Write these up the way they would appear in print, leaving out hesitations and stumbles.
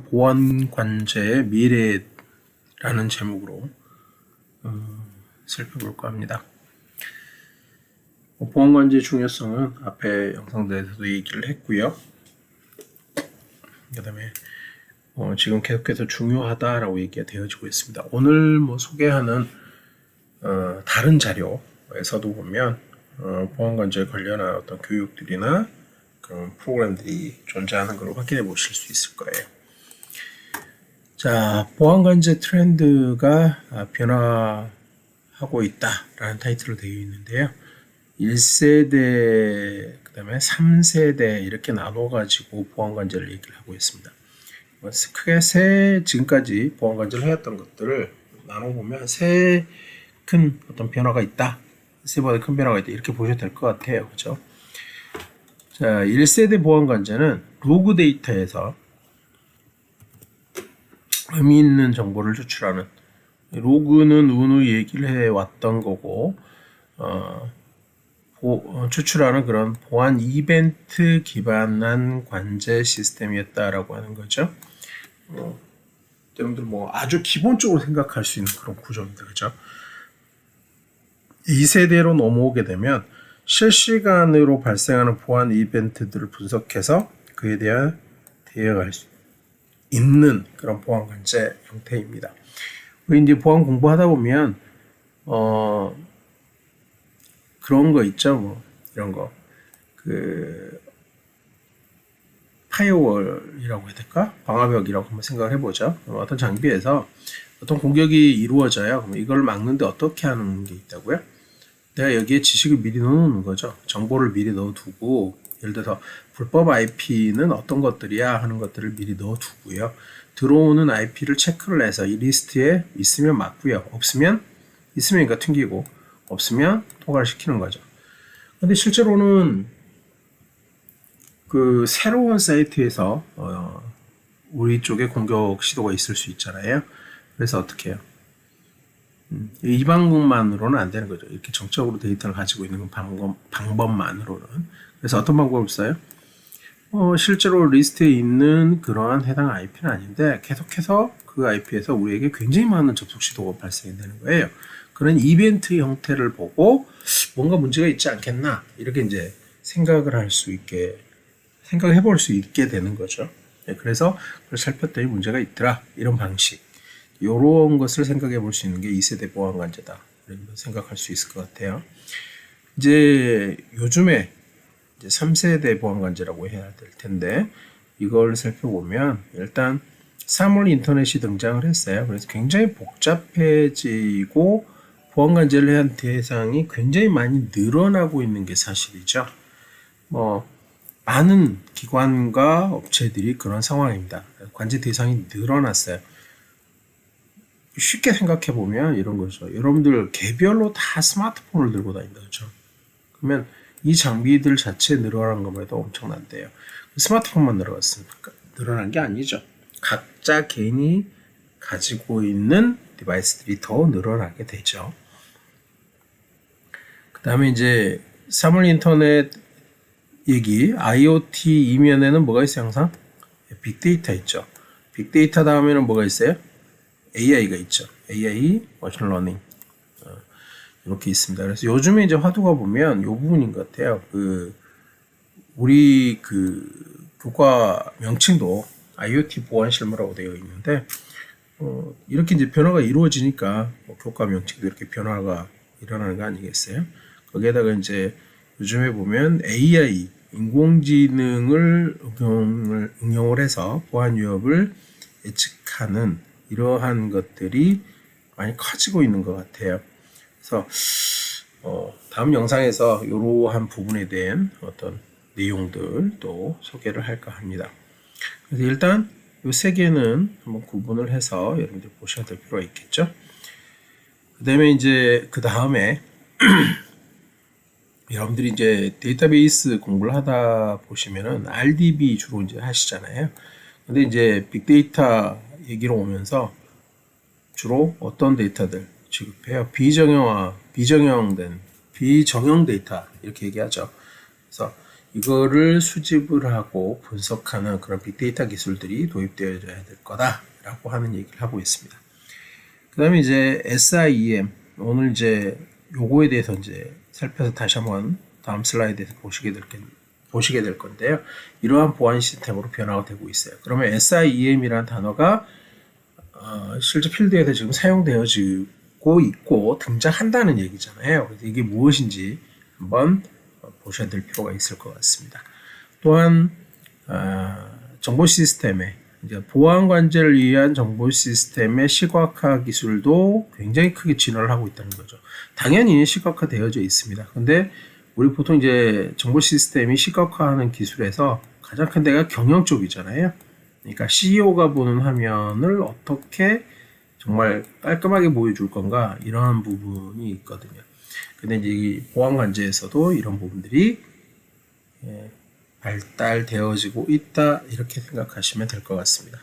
보안관제의 미래라는 제목으로 살펴볼까 합니다. 보안관제의 중요성은 앞에 영상들에서도 얘기를 했고요. 그 다음에 지금 계속해서 중요하다라고 얘기가 되어지고 있습니다. 오늘 소개하는 다른 자료에서도 보면 보안관제에 관련한 어떤 교육들이나 그런 프로그램들이 존재하는 걸 확인해 보실 수 있을 거예요. 자, 보안관제 트렌드가 변화하고 있다라는 타이틀로 되어 있는데요. 1세대, 그 다음에 3세대 이렇게 나눠가지고 보안관제를 얘기를 하고 있습니다. 크게 지금까지 보안관제를 해왔던 것들을 나눠보면 세 큰 어떤 변화가 있다. 세 번의 큰 변화가 있다. 이렇게 보셔도 될 것 같아요. 그죠? 자, 1세대 보안관제는 로그 데이터에서 의미 있는 정보를 추출하는, 로그는 누누이 얘기를 해왔던 거고 추출하는 그런 보안 이벤트 기반한 관제 시스템이었다라고 하는 거죠. 여러분들 아주 기본적으로 생각할 수 있는 그런 구조입니다. 그죠? 2세대로 넘어오게 되면 실시간으로 발생하는 보안 이벤트들을 분석해서 그에 대한 대응할 수 있는 그런 보안관제 형태입니다. 우리 이제 보안 공부하다 보면 그런 거 있죠, 이런 거 파이어월이라고 해야 될까? 방화벽이라고 한번 생각을 해보죠. 어떤 장비에서 어떤 공격이 이루어져요. 그럼 이걸 막는데 어떻게 하는 게 있다고요? 내가 여기에 지식을 미리 넣어놓는 거죠. 정보를 미리 넣어두고, 예를 들어서 불법 IP는 어떤 것들이야 하는 것들을 미리 넣어두고요. 들어오는 IP를 체크를 해서 이 리스트에 있으면 맞고요. 있으면 튕기고, 없으면 통과를 시키는 거죠. 근데 실제로는 그 새로운 사이트에서 우리 쪽에 공격 시도가 있을 수 있잖아요. 그래서 어떻게 해요? 이 방법만으로는 안 되는 거죠. 이렇게 정적으로 데이터를 가지고 있는 방법만으로는. 그래서 어떤 방법을 써요? 실제로 리스트에 있는 그러한 해당 IP는 아닌데 계속해서 그 IP에서 우리에게 굉장히 많은 접속 시도가 발생이 되는 거예요. 그런 이벤트 형태를 보고 뭔가 문제가 있지 않겠나 이렇게 이제 생각해 볼 수 있게 되는 거죠. 그래서 그걸 살폈더니 문제가 있더라 이런 방식. 이런 것을 생각해 볼 수 있는 게 2세대 보안관제다. 이런 생각할 수 있을 것 같아요. 이제 요즘에 이제 3세대 보안관제라고 해야 될 텐데 이걸 살펴보면 일단 사물 인터넷이 등장을 했어요. 그래서 굉장히 복잡해지고 보안관제를 한 대상이 굉장히 많이 늘어나고 있는 게 사실이죠. 많은 기관과 업체들이 그런 상황입니다. 관제 대상이 늘어났어요. 쉽게 생각해 보면 이런 거죠. 여러분들 개별로 다 스마트폰을 들고 다닌다, 그렇죠? 그러면 이 장비들 자체 늘어난 것만 해도 엄청난데요. 스마트폰만 늘어난 게 아니죠. 각자 개인이 가지고 있는 디바이스들이 더 늘어나게 되죠. 그 다음에 이제 사물 인터넷 얘기, IoT 이면에는 뭐가 있어요, 항상? 빅데이터 있죠. 빅데이터 다음에는 뭐가 있어요? AI가 있죠. AI, 머신러닝 이렇게 있습니다. 그래서 요즘에 이제 화두가 보면 이 부분인 것 같아요. 우리 교과 명칭도 IoT 보안 실무라고 되어 있는데 이렇게 이제 변화가 이루어지니까 교과 명칭도 이렇게 변화가 일어나는 거 아니겠어요? 거기에다가 이제 요즘에 보면 AI, 인공지능을 응용을 해서 보안 위협을 예측하는 이러한 것들이 많이 커지고 있는 것 같아요. 그래서 다음 영상에서 이러한 부분에 대한 어떤 내용들도 소개를 할까 합니다. 그래서 일단 이 세 개는 한번 구분을 해서 여러분들 보셔야 될 필요가 있겠죠. 그다음에 이제 그 다음에 여러분들이 이제 데이터베이스 공부를 하다 보시면은 RDB 주로 이제 하시잖아요. 근데 이제 빅데이터 얘기로 오면서 주로 어떤 데이터들 취급해요? 비정형 데이터 이렇게 얘기하죠. 그래서 이거를 수집을 하고 분석하는 그런 빅데이터 기술들이 도입되어야 될 거다라고 하는 얘기를 하고 있습니다. 그 다음에 이제 SIEM, 오늘 이제 요거에 대해서 이제 살펴서 다시 한번 다음 슬라이드에서 보시게 될 건데요. 이러한 보안 시스템으로 변화가 되고 있어요. 그러면 SIEM이라는 단어가 실제 필드에서 지금 사용되어지고 있고 등장한다는 얘기잖아요. 그래서 이게 무엇인지 한번 보셔야 될 필요가 있을 것 같습니다. 또한 정보 시스템의 이제 보안 관제를 위한 정보 시스템의 시각화 기술도 굉장히 크게 진화를 하고 있다는 거죠. 당연히 시각화되어져 있습니다. 근데 우리 보통 이제 정보 시스템이 시각화하는 기술에서 가장 큰 데가 경영 쪽이잖아요. 그러니까 CEO가 보는 화면을 어떻게 정말 깔끔하게 보여줄 건가 이런 부분이 있거든요. 근데 이제 이 보안 관제에서도 이런 부분들이 발달되어지고 있다 이렇게 생각하시면 될 것 같습니다.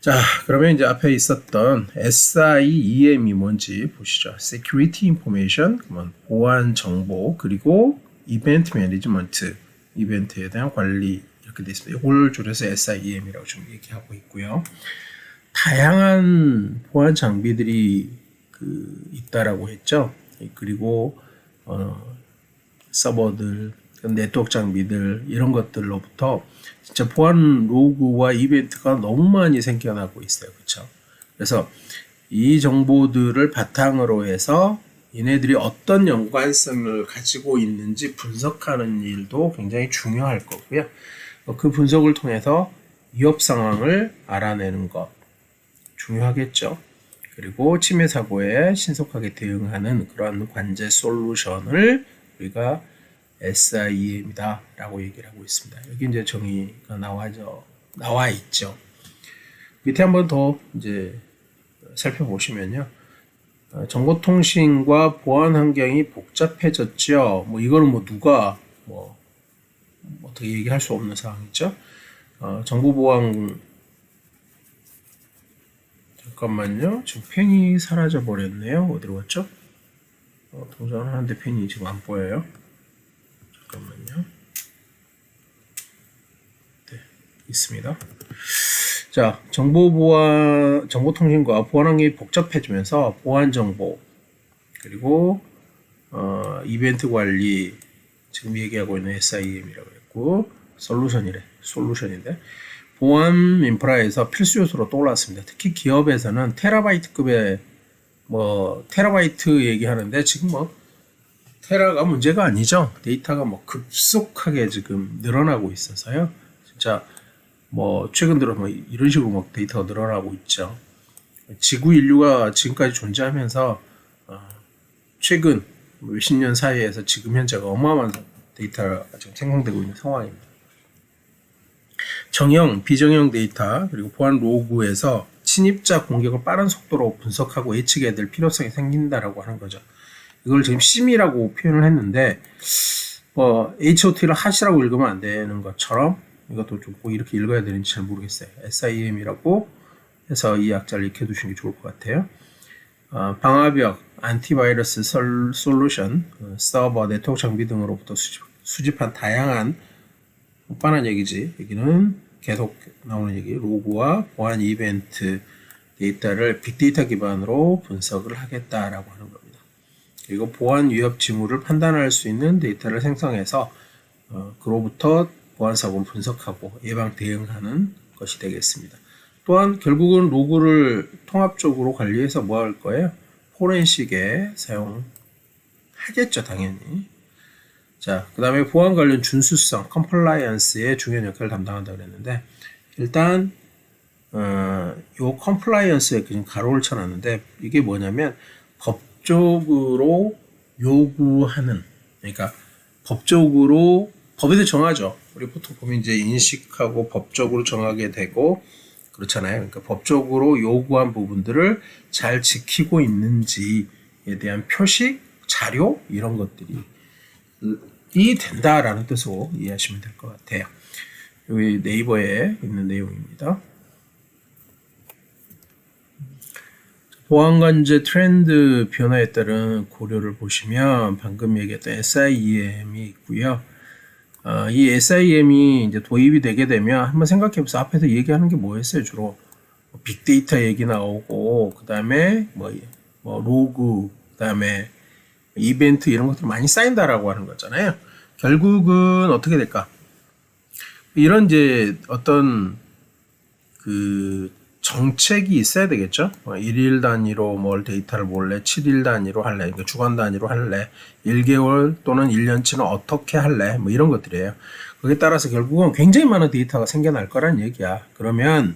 자, 그러면 이제 앞에 있었던 SIEM이 뭔지 보시죠. Security Information, 보안 정보, 그리고 Event Management, 이벤트에 대한 관리 이렇게 되어 있습니다. 이걸 줄여서 SIEM이라고 좀 얘기하고 있고요. 다양한 보안 장비들이 있다라고 했죠. 그리고 서버들, 네트워크 장비들 이런 것들로부터 진짜 보안 로그와 이벤트가 너무 많이 생겨나고 있어요. 그렇죠? 그래서 이 정보들을 바탕으로 해서 얘네들이 어떤 연관성을 가지고 있는지 분석하는 일도 굉장히 중요할 거고요. 그 분석을 통해서 위협 상황을 알아내는 것 중요하겠죠. 그리고 침해 사고에 신속하게 대응하는 그런 관제 솔루션을 우리가 SIEM이다 라고 얘기를 하고 있습니다. 여기 이제 정의가 나와 있죠. 밑에 한번 더 이제 살펴보시면요. 정보통신과 보안 환경이 복잡해졌죠. 이거는 누가 어떻게 얘기할 수 없는 상황이죠. 정보보안 잠깐만요. 지금 펜이 사라져 버렸네요. 어디로 갔죠? 동작을 하는데 펜이 지금 안 보여요. 잠깐만요. 네, 있습니다. 자, 정보통신과 보안 환경이 복잡해지면서 보안 정보, 그리고, 이벤트 관리, 지금 얘기하고 있는 SIEM이라고 했고, 솔루션인데, 보안 인프라에서 필수 요소로 떠올랐습니다. 특히 기업에서는 테라바이트급의, 테라바이트 얘기하는데, 지금 테라가 문제가 아니죠. 데이터가 급속하게 지금 늘어나고 있어서요. 진짜 최근 들어 이런 식으로 데이터가 늘어나고 있죠. 지구 인류가 지금까지 존재하면서 최근 몇십 년 사이에서 지금 현재가 어마어마한 데이터가 지금 생성되고 있는 상황입니다. 정형, 비정형 데이터 그리고 보안 로그에서 침입자 공격을 빠른 속도로 분석하고 예측해야 될 필요성이 생긴다라고 하는 거죠. 이걸 지금 심이라고 표현을 했는데 HOT를 핫이라고 읽으면 안 되는 것처럼 이것도 좀 꼭 이렇게 읽어야 되는지 잘 모르겠어요. SIEM이라고 해서 이 약자를 익혀두시는 게 좋을 것 같아요. 방화벽, 안티바이러스 솔루션, 서버, 네트워크 장비 등으로부터 수집한 다양한 뻔한 얘기지. 여기는 계속 나오는 얘기. 로그와 보안 이벤트 데이터를 빅데이터 기반으로 분석을 하겠다라고 하는 겁니다. 그리고 보안 위협 징후를 판단할 수 있는 데이터를 생성해서 그로부터 보안 사고를 분석하고 예방 대응하는 것이 되겠습니다. 또한 결국은 로그를 통합적으로 관리해서 뭐 할 거예요? 포렌식에 사용하겠죠, 당연히. 자, 그 다음에 보안 관련 준수성, 컴플라이언스의 중요한 역할을 담당한다고 그랬는데, 일단, 요 컴플라이언스에 지금 가로를 쳐놨는데, 이게 뭐냐면, 법적으로 요구하는, 그러니까 법적으로, 법에서 정하죠. 우리 보통 보면 이제 인식하고 법적으로 정하게 되고, 그렇잖아요. 그러니까 법적으로 요구한 부분들을 잘 지키고 있는지에 대한 표식, 자료, 이런 것들이 된다라는 뜻으로 이해하시면 될 것 같아요. 여기 네이버에 있는 내용입니다. 보안관제 트렌드 변화에 따른 고려를 보시면 방금 얘기했던 SIEM이 있고요. 이 SIEM이 이제 도입이 되게 되면 한번 생각해 보세요. 앞에서 얘기하는 게 뭐였어요? 주로 빅데이터 얘기 나오고 그 다음에 뭐 로그, 그 다음에 이벤트 이런 것들 많이 쌓인다라고 하는 거잖아요. 결국은 어떻게 될까? 이런 이제 어떤 그 정책이 있어야 되겠죠. 1일 단위로 뭘 데이터를 몰래 7일 단위로 할래, 그러니까 주간 단위로 할래, 1개월 또는 1년치는 어떻게 할래, 뭐 이런 것들이에요. 거기에 따라서 결국은 굉장히 많은 데이터가 생겨날 거란 얘기야. 그러면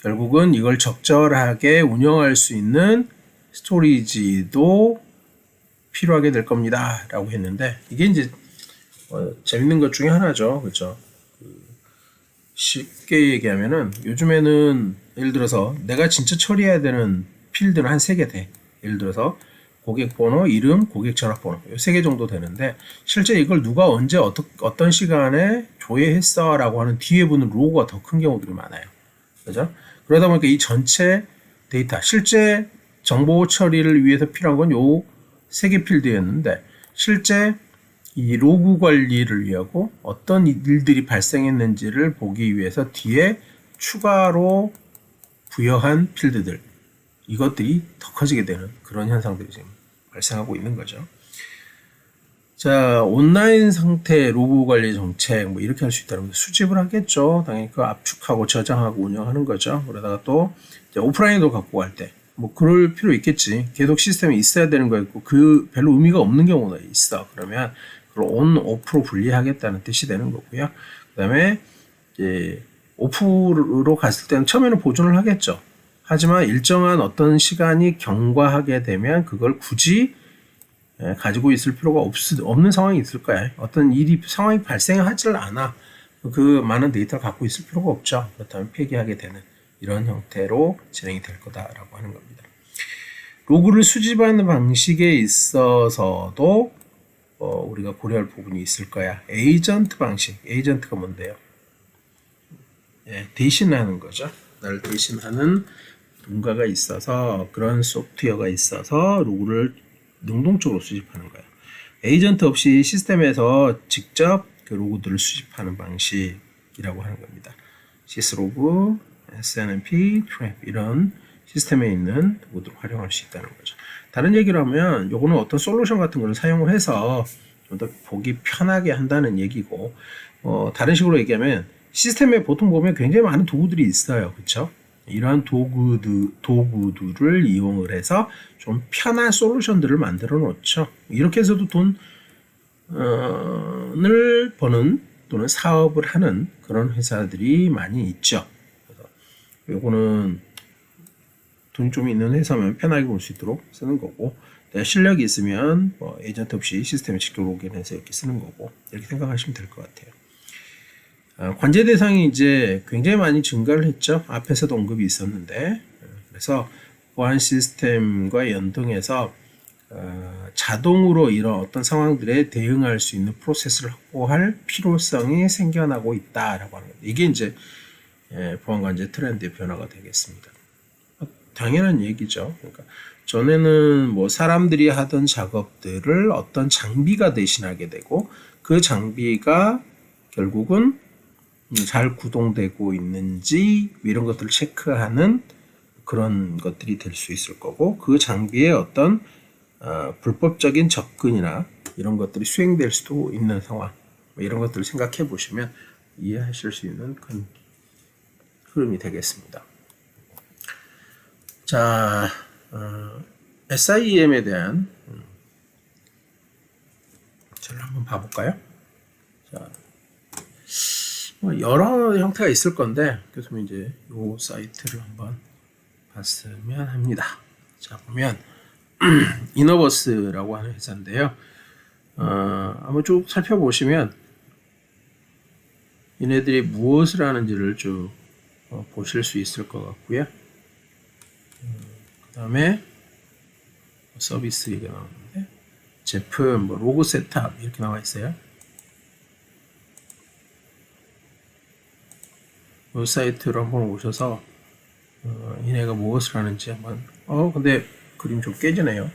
결국은 이걸 적절하게 운영할 수 있는 스토리지도 필요하게 될 겁니다. 라고 했는데, 이게 이제 재밌는 것 중에 하나죠. 그렇죠? 쉽게 얘기하면은 요즘에는 예를 들어서 내가 진짜 처리해야 되는 필드는 한 3개 돼. 예를 들어서 고객 번호, 이름, 고객 전화번호. 이 3개 정도 되는데 실제 이걸 누가 언제 어떤 시간에 조회했어 라고 하는 뒤에 붙는 로고가 더 큰 경우들이 많아요. 그죠? 그러다 보니까 이 전체 데이터, 실제 정보 처리를 위해서 필요한 건 요 3개 필드였는데 실제 이 로그 관리를 위하고 어떤 일들이 발생했는지를 보기 위해서 뒤에 추가로 부여한 필드들, 이것들이 더 커지게 되는 그런 현상들이 지금 발생하고 있는 거죠. 자, 온라인 상태 로그 관리 정책 뭐 이렇게 할 수 있다는 거 수집을 하겠죠. 당연히 그 압축하고 저장하고 운영하는 거죠. 그러다가 또 이제 오프라인으로 갖고 갈 때 뭐 그럴 필요 있겠지. 계속 시스템이 있어야 되는 거 있고 그 별로 의미가 없는 경우가 있어. 그러면 그걸 온, 오프로 분리하겠다는 뜻이 되는 거고요. 그 다음에 이제 오프로 갔을 때는 처음에는 보존을 하겠죠. 하지만 일정한 어떤 시간이 경과하게 되면 그걸 굳이 가지고 있을 필요가 없는 상황이 있을 거예요. 어떤 상황이 발생하지를 않아. 그 많은 데이터를 갖고 있을 필요가 없죠. 그렇다면 폐기하게 되는 이런 형태로 진행이 될 거다라고 하는 겁니다. 로그를 수집하는 방식에 있어서도 우리가 고려할 부분이 있을 거야. 에이전트 방식. 에이전트가 뭔데요? 대신하는 거죠. 나를 대신하는 누군가가 있어서 그런 소프트웨어가 있어서 로그를 능동적으로 수집하는 거예요. 에이전트 없이 시스템에서 직접 그 로그들을 수집하는 방식이라고 하는 겁니다. 시스로그, SNMP, 트랩 이런 시스템에 있는 도구들을 활용할 수 있다는 거죠. 다른 얘기를 하면 요거는 어떤 솔루션 같은 걸 사용을 해서 좀 더 보기 편하게 한다는 얘기고 다른 식으로 얘기하면 시스템에 보통 보면 굉장히 많은 도구들이 있어요. 그렇죠? 이러한 도구들을 이용을 해서 좀 편한 솔루션들을 만들어 놓죠. 이렇게 해서도 돈을 버는 또는 사업을 하는 그런 회사들이 많이 있죠. 그래서 요거는 돈 좀 있는 회사면 편하게 볼 수 있도록 쓰는 거고, 실력이 있으면 에이전트 없이 시스템에 직접 로그인해서 이렇게 쓰는 거고, 이렇게 생각하시면 될 것 같아요. 관제 대상이 이제 굉장히 많이 증가를 했죠. 앞에서도 언급이 있었는데, 그래서 보안 시스템과 연동해서 자동으로 이런 어떤 상황들에 대응할 수 있는 프로세스를 확보할 필요성이 생겨나고 있다라고 하는 겁니다. 이게 이제 보안 관제 트렌드의 변화가 되겠습니다. 당연한 얘기죠. 그러니까 전에는 뭐 사람들이 하던 작업들을 어떤 장비가 대신하게 되고 그 장비가 결국은 잘 구동되고 있는지 이런 것들을 체크하는 그런 것들이 될 수 있을 거고 그 장비에 어떤 불법적인 접근이나 이런 것들이 수행될 수도 있는 상황 이런 것들을 생각해 보시면 이해하실 수 있는 큰 흐름이 되겠습니다. 자, SIEM에 대한 저를 한번 봐볼까요? 자, 여러 형태가 있을 건데 그래서 이제 이 사이트를 한번 봤으면 합니다. 자, 보면 이너버스라고 하는 회사인데요. 한번 쭉 살펴보시면 얘네들이 무엇을 하는지를 쭉 보실 수 있을 것 같고요. 그 다음에 서비스 얘기가 나오는데 제품, 로고 세트업 이렇게 나와 있어요. 이 사이트로 한번 오셔서 얘네가 무엇을 하는지 한번 근데 그림 좀 깨지네요.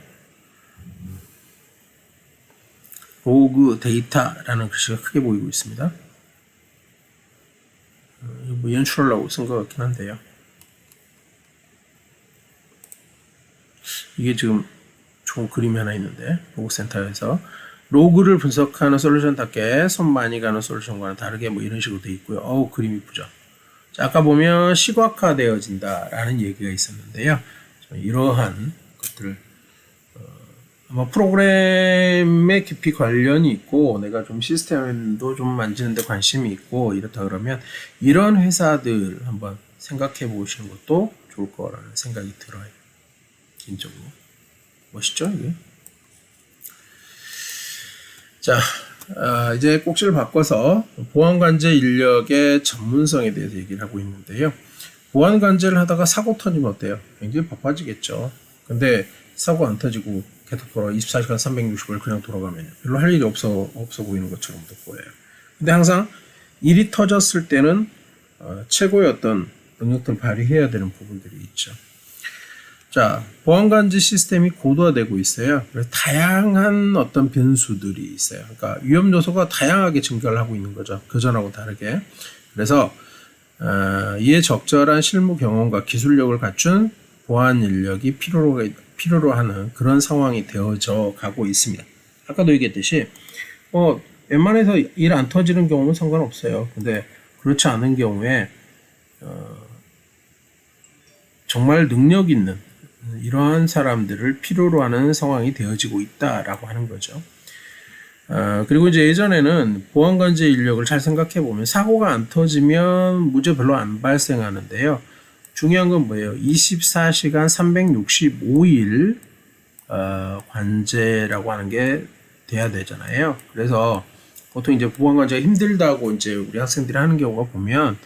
로그 데이터라는 글씨가 크게 보이고 있습니다. 뭐 연출하려고 쓴 것 같긴 한데요. 이게 지금 좋은 그림이 하나 있는데, 로그센터에서 로그를 분석하는 솔루션답게 손 많이 가는 솔루션과는 다르게 뭐 이런 식으로 되어 있고요. 그림 이쁘죠? 자, 아까 보면 시각화되어진다라는 얘기가 있었는데요. 이러한 것들 아마 프로그램에 깊이 관련이 있고 내가 좀 시스템도 좀 만지는데 관심이 있고 이렇다 그러면 이런 회사들 한번 생각해 보시는 것도 좋을 거라는 생각이 들어요. 개인적으로. 멋있죠 이게? 자, 이제 꼭지를 바꿔서 보안관제 인력의 전문성에 대해서 얘기를 하고 있는데요. 보안관제를 하다가 사고 터지면 어때요? 굉장히 바빠지겠죠. 근데 사고 안 터지고 계속 돌아 24시간 365일 그냥 돌아가면 별로 할 일이 없어 보이는 것처럼도 보여요. 근데 항상 일이 터졌을 때는 최고의 어떤 능력들을 발휘해야 되는 부분들이 있죠. 자, 보안관제 시스템이 고도화되고 있어요. 그래서 다양한 어떤 변수들이 있어요. 그러니까 위험 요소가 다양하게 증가를 하고 있는 거죠. 그전하고 다르게. 그래서 이에 적절한 실무 경험과 기술력을 갖춘 보안 인력이 필요로 하는 그런 상황이 되어져 가고 있습니다. 아까도 얘기했듯이 웬만해서 일 안 터지는 경우는 상관없어요. 근데 그렇지 않은 경우에 정말 능력 있는 이러한 사람들을 필요로 하는 상황이 되어지고 있다라고 하는 거죠. 그리고 이제 예전에는 보안관제 인력을 잘 생각해 보면 사고가 안 터지면 문제 별로 안 발생하는데요. 중요한 건 뭐예요? 24시간 365일 관제라고 하는 게 돼야 되잖아요. 그래서 보통 이제 보안관제가 힘들다고 이제 우리 학생들이 하는 경우가 보면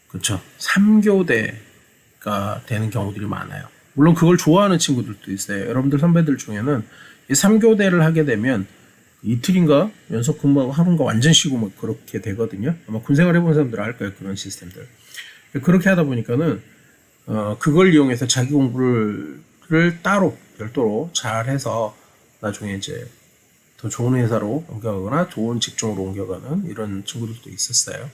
그렇죠. 3교대가 되는 경우들이 많아요. 물론 그걸 좋아하는 친구들도 있어요. 여러분들 선배들 중에는 이 3교대를 하게 되면 이틀인가 연속 근무하고 하루인가 완전 쉬고 뭐 그렇게 되거든요. 아마 군생활 해본 사람들 알 거예요. 그런 시스템들. 그렇게 하다 보니까는 그걸 이용해서 자기 공부를 따로 별도로 잘 해서 나중에 이제 더 좋은 회사로 옮겨가거나 좋은 직종으로 옮겨가는 이런 친구들도 있었어요.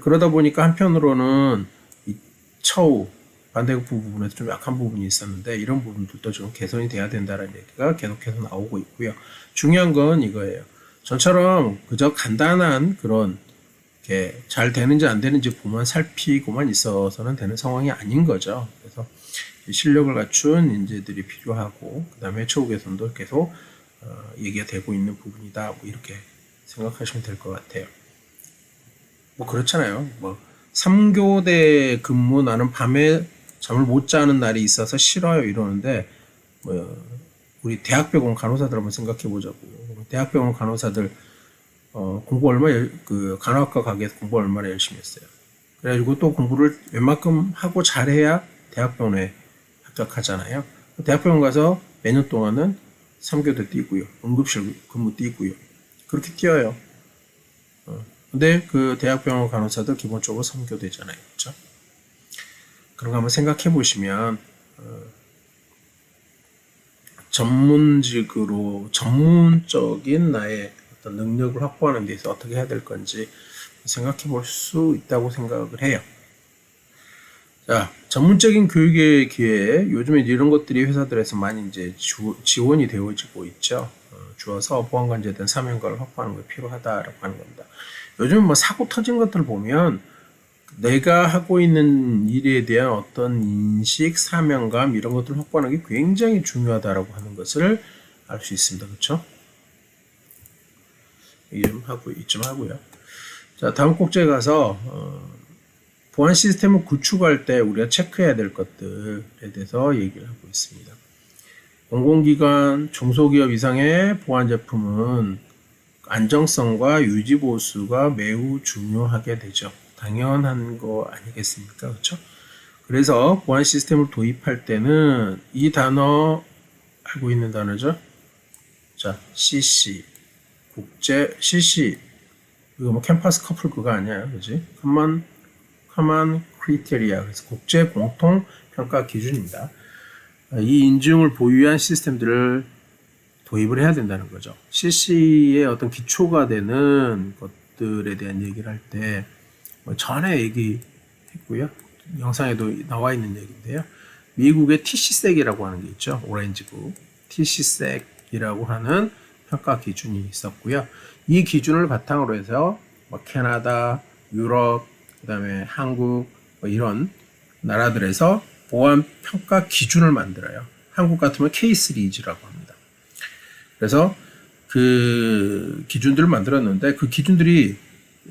그러다 보니까 한편으로는 이 처우 반대급부 부분에서 좀 약한 부분이 있었는데 이런 부분들도 좀 개선이 돼야 된다는 얘기가 계속해서 나오고 있고요. 중요한 건 이거예요. 저처럼 그저 간단한 그런 게 잘 되는지 안 되는지 보면 살피고만 있어서는 되는 상황이 아닌 거죠. 그래서 실력을 갖춘 인재들이 필요하고 그 다음에 처우 개선도 계속 얘기가 되고 있는 부분이다. 뭐 이렇게 생각하시면 될 것 같아요. 뭐 그렇잖아요. 뭐 3교대 근무 나는 밤에 잠을 못 자는 날이 있어서 싫어요 이러는데 뭐 우리 대학병원 간호사들 한번 생각해 보자고. 대학병원 간호사들 공부 간호학과 가게에서 공부 얼마나 열심히 했어요. 그래가지고 또 공부를 웬만큼 하고 잘해야 대학병원에 합격하잖아요. 대학병원 가서 매년 동안은 3교대 뛰고요. 응급실 근무 뛰고요. 그렇게 뛰어요. 근데 그 대학병원 간호사들 기본적으로 3교대잖아요. 그렇죠? 그런 거 한번 생각해 보시면 전문직으로 전문적인 나의 어떤 능력을 확보하는 데 있어서 어떻게 해야 될 건지 생각해 볼 수 있다고 생각을 해요. 자, 전문적인 교육의 기회에 요즘에 이런 것들이 회사들에서 많이 이제 지원이 되어지고 있죠. 주어서 보안관제에 대한 사명감을 확보하는 게 필요하다라고 하는 겁니다. 요즘 뭐 사고 터진 것들을 보면 내가 하고 있는 일에 대한 어떤 인식, 사명감 이런 것들을 확보하는 게 굉장히 중요하다라고 하는 것을 알 수 있습니다. 그렇죠? 이쯤 하고요. 자, 다음 꼭지에 가서 보안 시스템을 구축할 때 우리가 체크해야 될 것들에 대해서 얘기를 하고 있습니다. 공공기관, 중소기업 이상의 보안 제품은 안정성과 유지 보수가 매우 중요하게 되죠. 당연한 거 아니겠습니까? 그렇죠? 그래서 보안 시스템을 도입할 때는 이 단어 알고 있는 단어죠. 자, CC CC 이거 뭐 캠퍼스 커플 그거 아니야, 그지? Common criteria, 그래서 국제 공통 평가 기준입니다. 이 인증을 보유한 시스템들을 도입을 해야 된다는 거죠. CC의 어떤 기초가 되는 것들에 대한 얘기를 할 때 전에 얘기했고요. 영상에도 나와 있는 얘기인데요. 미국의 TCSec이라고 하는 게 있죠. 오렌지북. TCSec이라고 하는 평가 기준이 있었고요. 이 기준을 바탕으로 해서 캐나다, 유럽, 그다음에 한국 이런 나라들에서 보안 평가 기준을 만들어요. 한국 같으면 K3라고 합니다. 그래서 그 기준들을 만들었는데 그 기준들이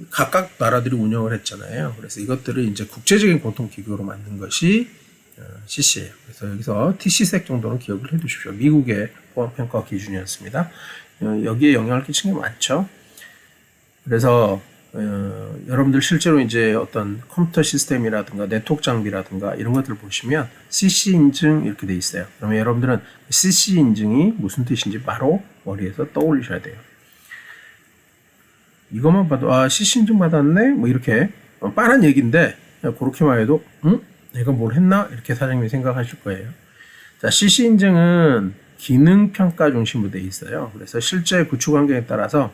각각 나라들이 운영을 했잖아요. 그래서 이것들을 이제 국제적인 공통기구로 만든 것이 CC예요. 그래서 여기서 TCSec 정도는 기억을 해 두십시오. 미국의 보안평가 기준이었습니다. 여기에 영향을 끼친 게 많죠. 그래서 여러분들 실제로 이제 어떤 컴퓨터 시스템이라든가 네트워크 장비라든가 이런 것들을 보시면 CC 인증 이렇게 돼 있어요. 그러면 여러분들은 CC 인증이 무슨 뜻인지 바로 머리에서 떠올리셔야 돼요. 이것만 봐도 CC 인증 받았네? 뭐 이렇게 뻔한 얘기인데 그렇게만 해도 내가 뭘 했나? 이렇게 사장님이 생각하실 거예요. 자, CC 인증은 기능 평가 중심으로 돼 있어요. 그래서 실제 구축 환경에 따라서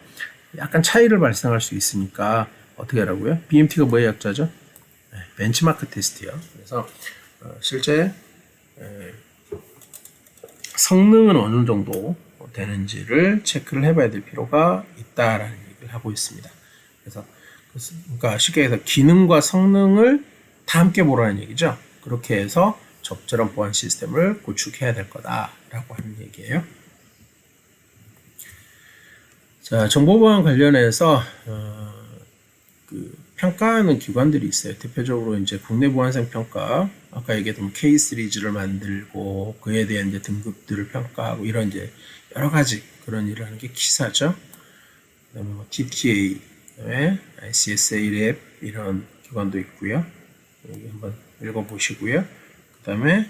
약간 차이를 발생할 수 있으니까 어떻게 하라고요? BMT가 뭐의 약자죠? 벤치마크 테스트요. 그래서 실제 성능은 어느 정도 되는지를 체크를 해봐야 될 필요가 있다라는 얘기를 하고 있습니다. 그래서 그러니까 쉽게 해서 기능과 성능을 다 함께 보라는 얘기죠. 그렇게 해서 적절한 보안 시스템을 구축해야 될 거다라고 하는 얘기예요. 자, 정보보안 관련해서 그 평가하는 기관들이 있어요. 대표적으로 이제 국내 보안성 평가, 아까 얘기했던 K3를 만들고 그에 대한 이제 등급들을 평가하고 이런 이제 여러 가지 그런 일을 하는 게 기사죠. 그다음에 뭐 TTA, 그다음에 ICSA 랩 이런 기관도 있고요. 여기 한번 읽어보시고요. 그다음에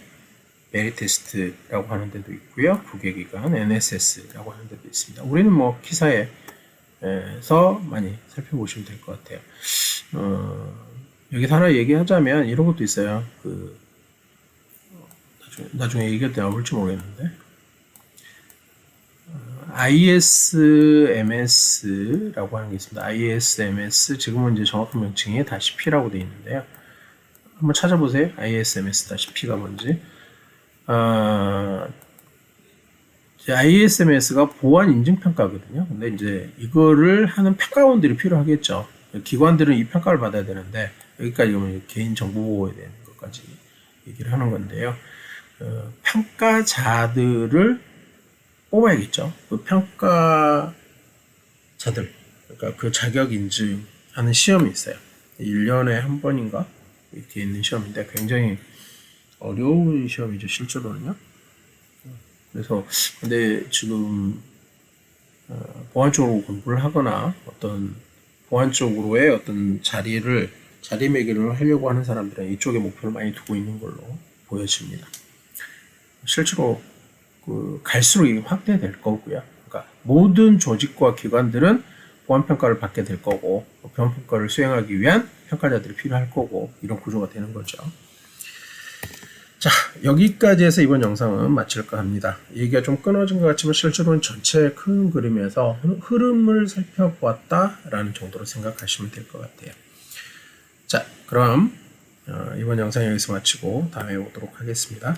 메리테스트라고 하는 데도 있고요. 국외기관 NSS라고 하는 데도 있습니다. 우리는 뭐 기사에서 많이 살펴보시면 될 것 같아요. 여기서 하나 얘기하자면 이런 것도 있어요. 나중에 얘기할 때 나올지 모르겠는데 ISMS라고 하는 게 있습니다. ISMS 지금은 이제 정확한 명칭이 -P라고 되어 있는데요. 한번 찾아보세요. ISMS-P가 뭔지. ISMS가 보안 인증 평가거든요. 근데 이제 이거를 하는 평가원들이 필요하겠죠. 기관들은 이 평가를 받아야 되는데 여기까지 오면 개인 정보 보호에 대한 것까지 얘기를 하는 건데요. 평가자들을 뽑아야겠죠. 그 평가자들, 그러니까 그 자격 인증하는 시험이 있어요. 1년에 한 번인가 이렇게 있는 시험인데 굉장히 어려운 시험이죠, 실제로는요. 그래서 근데 지금 보안 쪽으로 공부를 하거나 어떤 보안 쪽으로의 어떤 자리매김을 하려고 하는 사람들은 이쪽에 목표를 많이 두고 있는 걸로 보여집니다. 실제로 갈수록 이게 확대될 거고요. 그러니까 모든 조직과 기관들은 보안 평가를 받게 될 거고 보안 평가를 수행하기 위한 평가자들이 필요할 거고 이런 구조가 되는 거죠. 자, 여기까지 해서 이번 영상은 마칠까 합니다. 얘기가 좀 끊어진 것 같지만 실제로는 전체 큰 그림에서 흐름을 살펴보았다라는 정도로 생각하시면 될 것 같아요. 자, 그럼 이번 영상 여기서 마치고 다음에 보도록 하겠습니다.